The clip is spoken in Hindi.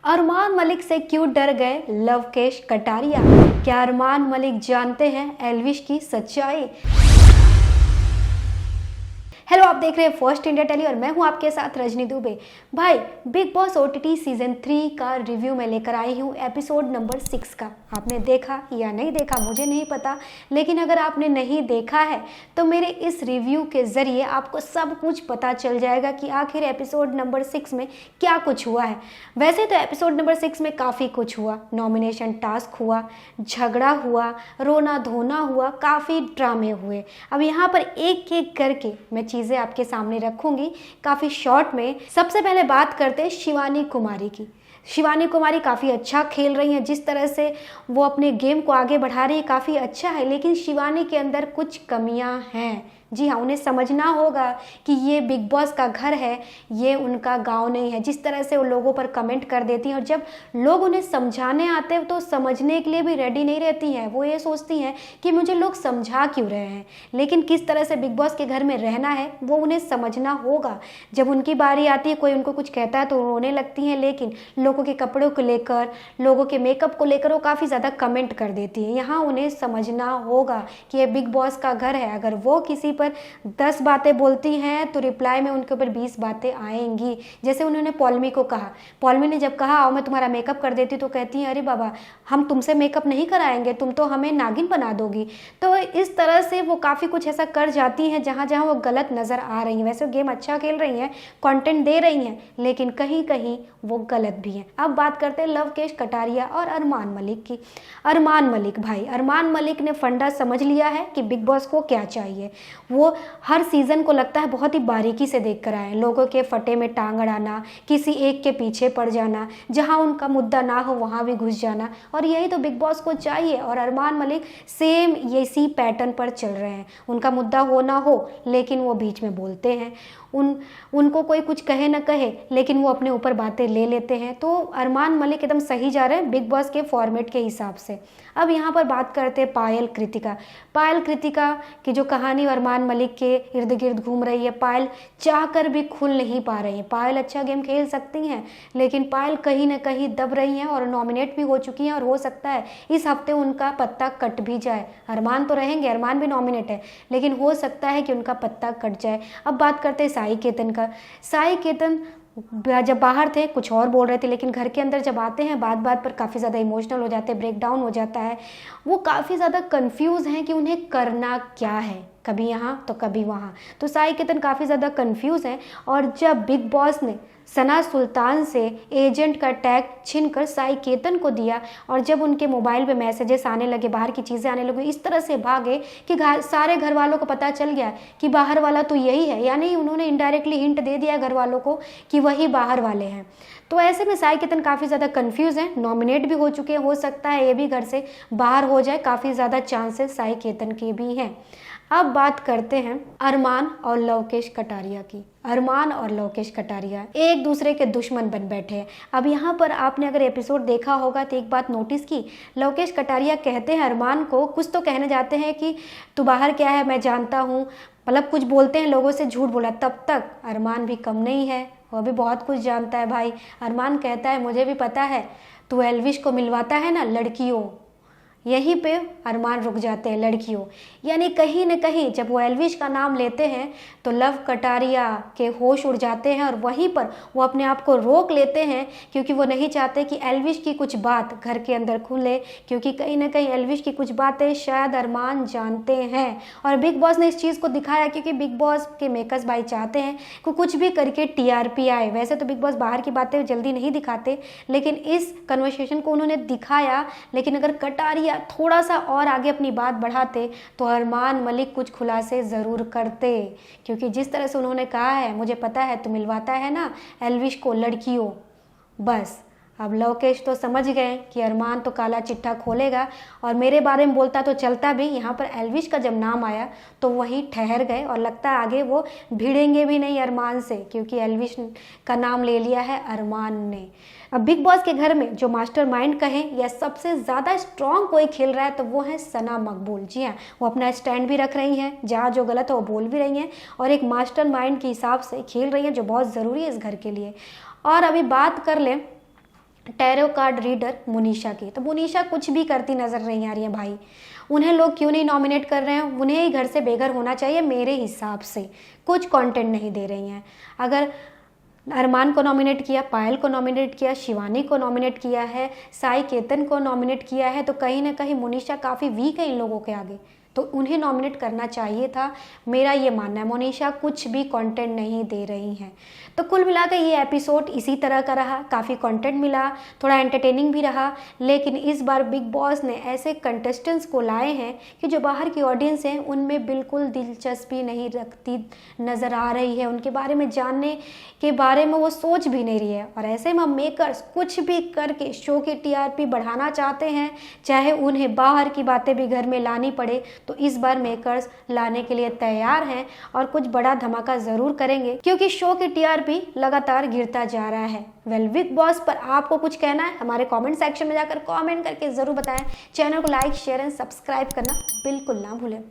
अरमान मलिक से क्यों डर गए लवकेश कटारिया? क्या अरमान मलिक जानते हैं एल्विश की सच्चाई? हेलो, आप देख रहे हैं फर्स्ट इंडिया टेली और मैं हूं आपके साथ रजनी दुबे। भाई, बिग बॉस ओटीटी सीजन 3 का रिव्यू में लेकर आई हूं एपिसोड नंबर 6 का। आपने देखा या नहीं देखा मुझे नहीं पता, लेकिन अगर आपने नहीं देखा है तो मेरे इस रिव्यू के ज़रिए आपको सब कुछ पता चल जाएगा कि आखिर एपिसोड नंबर 6 में क्या कुछ हुआ है। वैसे तो एपिसोड नंबर 6 में काफ़ी कुछ हुआ, नॉमिनेशन टास्क हुआ, झगड़ा हुआ, रोना धोना हुआ, काफ़ी ड्रामे हुए। अब यहाँ पर एक एक करके मैं चीज़ें आपके सामने रखूंगी काफ़ी शॉर्ट में। सबसे पहले बात करते हैं शिवानी कुमारी की। शिवानी कुमारी काफ़ी अच्छा खेल रही हैं, जिस तरह से वो अपने गेम को आगे बढ़ा रही है काफ़ी अच्छा है, लेकिन शिवानी के अंदर कुछ कमियां हैं। जी हाँ, उन्हें समझना होगा कि ये बिग बॉस का घर है, ये उनका गांव नहीं है। जिस तरह से वो लोगों पर कमेंट कर देती हैं और जब लोग उन्हें समझाने आते हैं तो समझने के लिए भी रेडी नहीं रहती हैं। वो ये सोचती हैं कि मुझे लोग समझा क्यों रहे हैं, लेकिन किस तरह से बिग बॉस के घर में रहना है वो उन्हें समझना होगा। जब उनकी बारी आती है, कोई उनको कुछ कहता है तो रोने लगती हैं, लेकिन लोगों के कपड़ों को लेकर, लोगों के मेकअप को लेकर वो काफ़ी ज़्यादा कमेंट कर देती हैं। यहाँ उन्हें समझना होगा कि ये बिग बॉस का घर है। अगर वो किसी 10 बातें बोलती हैं तो रिप्लाई में उनके ऊपर 20 बातें आएंगी। जैसे उन्होंने पॉलमी को कहा, पॉलमी ने जब कहा आओ मैं तुम्हारा मेकअप कर देती, तो कहती हैं अरे बाबा हम तुमसे मेकअप नहीं कराएंगे, तुम तो हमें नागिन बना दोगी। तो इस तरह से वो काफ़ी कुछ ऐसा कर जाती हैं जहाँ जहाँ वो गलत नज़र आ रही हैं। वैसे गेम अच्छा खेल रही हैं, कंटेंट दे रही हैं, लेकिन कहीं कहीं वो गलत भी हैं। अब बात करते हैं लवकेश कटारिया और अरमान मलिक की। अरमान मलिक, भाई अरमान मलिक ने फंडा समझ लिया है कि बिग बॉस को क्या चाहिए। वो हर सीज़न को लगता है बहुत ही बारीकी से देख कर आए, लोगों के फटे में टांग अड़ाना, किसी एक के पीछे पड़ जाना, जहां उनका मुद्दा ना हो वहां भी घुस जाना, और यही तो बिग बॉस को चाहिए। और अरमान मलिक सेम इसी पैटर्न पर चल रहे हैं। उनका मुद्दा हो ना हो लेकिन वो बीच में बोलते हैं, उनको कोई कुछ कहे ना कहे लेकिन वो अपने ऊपर बातें ले लेते हैं। तो अरमान मलिक एकदम सही जा रहे हैं बिग बॉस के फॉर्मेट के हिसाब से। अब यहाँ पर बात करते हैं पायल कृतिका। पायल कृतिका की जो कहानी अरमान मलिक के इर्द गिर्द घूम रही है, पायल चाह कर भी खुल नहीं पा रही है। पायल अच्छा गेम खेल सकती हैं, लेकिन पायल कहीं ना कहीं दब रही हैं और नॉमिनेट भी हो चुकी हैं, और हो सकता है इस हफ्ते उनका पत्ता कट भी जाए। अरमान तो रहेंगे, अरमान भी नॉमिनेट है, लेकिन हो सकता है कि उनका पत्ता कट जाए। अब बात करते हैं साई केतन का। साई केतन जब बाहर थे कुछ और बोल रहे थे, लेकिन घर के अंदर जब आते हैं बात बात पर काफ़ी ज़्यादा इमोशनल हो जाते हैं, ब्रेक डाउन हो जाता है। वो काफ़ी ज़्यादा कंफ्यूज हैं कि उन्हें करना क्या है, कभी यहाँ तो कभी वहाँ। तो साई केतन काफ़ी ज़्यादा कंफ्यूज हैं, और जब बिग बॉस ने सना सुल्तान से एजेंट का टैग छीनकर साई केतन को दिया, और जब उनके मोबाइल पे मैसेजेस आने लगे, बाहर की चीज़ें आने लगी, इस तरह से भागे कि सारे घर वालों को पता चल गया कि बाहर वाला तो यही है। यानी उन्होंने इनडायरेक्टली हिंट दे दिया घर वालों को कि वही बाहर वाले हैं। तो ऐसे में साई केतन काफ़ी ज़्यादा कंफ्यूज हैं, नॉमिनेट भी हो चुके हैं, हो सकता है ये भी घर से बाहर हो जाए, काफ़ी ज़्यादा चांसेस साई केतन के भी हैं। अब बात करते हैं अरमान और लवकेश कटारिया की। अरमान और लवकेश कटारिया एक दूसरे के दुश्मन बन बैठे हैं। अब यहाँ पर आपने अगर एपिसोड देखा होगा तो एक बात नोटिस की, लवकेश कटारिया कहते हैं अरमान को, कुछ तो कहने जाते हैं कि तू बाहर क्या है मैं जानता हूँ, मतलब कुछ बोलते हैं, लोगों से झूठ बोला। तब तक अरमान भी कम नहीं है, वो भी बहुत कुछ जानता है भाई। अरमान कहता है मुझे भी पता है, तू एल्विश को मिलवाता है ना लड़कियों। यहीं पे अरमान रुक जाते हैं, लड़कियों। यानी कहीं न कहीं जब वो एल्विश का नाम लेते हैं तो लव कटारिया के होश उड़ जाते हैं, और वहीं पर वो अपने आप को रोक लेते हैं, क्योंकि वो नहीं चाहते कि एल्विश की कुछ बात घर के अंदर खुले, क्योंकि कहीं ना कहीं एल्विश की कुछ बातें शायद अरमान जानते हैं। और बिग बॉस ने इस चीज़ को दिखाया, क्योंकि बिग बॉस के मेकर्स भाई चाहते हैं कि कुछ भी करके टीआरपी आए। वैसे तो बिग बॉस बाहर की बातें जल्दी नहीं दिखाते, लेकिन इस कन्वर्सेशन को उन्होंने दिखाया। लेकिन अगर कटारिया थोड़ा सा और आगे अपनी बात बढ़ाते तो अरमान मलिक कुछ खुलासे ज़रूर करते, क्योंकि जिस तरह से उन्होंने कहा है मुझे पता है तू मिलवाता है ना एल्विश को लड़कियों, बस अब लवकेश तो समझ गए कि अरमान तो काला चिट्ठा खोलेगा, और मेरे बारे में बोलता तो चलता भी। यहाँ पर एल्विश का जब नाम आया तो वहीं ठहर गए, और लगता है आगे वो भिड़ेंगे भी नहीं अरमान से, क्योंकि एल्विश का नाम ले लिया है अरमान ने। अब बिग बॉस के घर में जो मास्टरमाइंड कहें या सबसे ज़्यादा स्ट्रॉन्ग कोई खेल रहा है तो वो है सना मकबूल। जी हाँ, वो अपना स्टैंड भी रख रही हैं, जहाँ जो गलत है वो बोल भी रही हैं, और एक मास्टरमाइंड के हिसाब से खेल रही हैं, जो बहुत ज़रूरी है इस घर के लिए। और अभी बात कर लें टैरो कार्ड रीडर मुनीषा की। तो मुनीषा कुछ भी करती नज़र नहीं आ रही है भाई। उन्हें लोग क्यों नहीं नॉमिनेट कर रहे हैं? उन्हें ही घर से बेघर होना चाहिए मेरे हिसाब से। कुछ कंटेंट नहीं दे रही हैं। अगर अरमान को नॉमिनेट किया, पायल को नॉमिनेट किया, शिवानी को नॉमिनेट किया है, साई केतन को नॉमिनेट किया है, तो कहीं ना कहीं मुनीषा काफ़ी वीक है इन लोगों के आगे, तो उन्हें नॉमिनेट करना चाहिए था। मेरा ये मानना है। मोनिशा कुछ भी कंटेंट नहीं दे रही हैं। तो कुल मिलाकर ये एपिसोड इसी तरह का रहा। काफ़ी कंटेंट मिला, थोड़ा एंटरटेनिंग भी रहा, लेकिन इस बार बिग बॉस ने ऐसे कंटेस्टेंट्स को लाए हैं कि जो बाहर की ऑडियंस हैं उनमें बिल्कुल दिलचस्पी नहीं रखती नज़र आ रही है। उनके बारे में जानने के बारे में वो सोच भी नहीं रही है। और ऐसे में मेकर्स कुछ भी करके शो की टीआरपी बढ़ाना चाहते हैं, चाहे उन्हें बाहर की बातें भी घर में लानी पड़े, तो इस बार मेकर्स लाने के लिए तैयार हैं और कुछ बड़ा धमाका ज़रूर करेंगे, क्योंकि शो की टीआरपी लगातार गिरता जा रहा है। बिग बॉस पर आपको कुछ कहना है? हमारे कमेंट सेक्शन में जाकर कमेंट करके ज़रूर बताएं। चैनल को लाइक, शेयर एंड सब्सक्राइब करना बिल्कुल ना भूलें।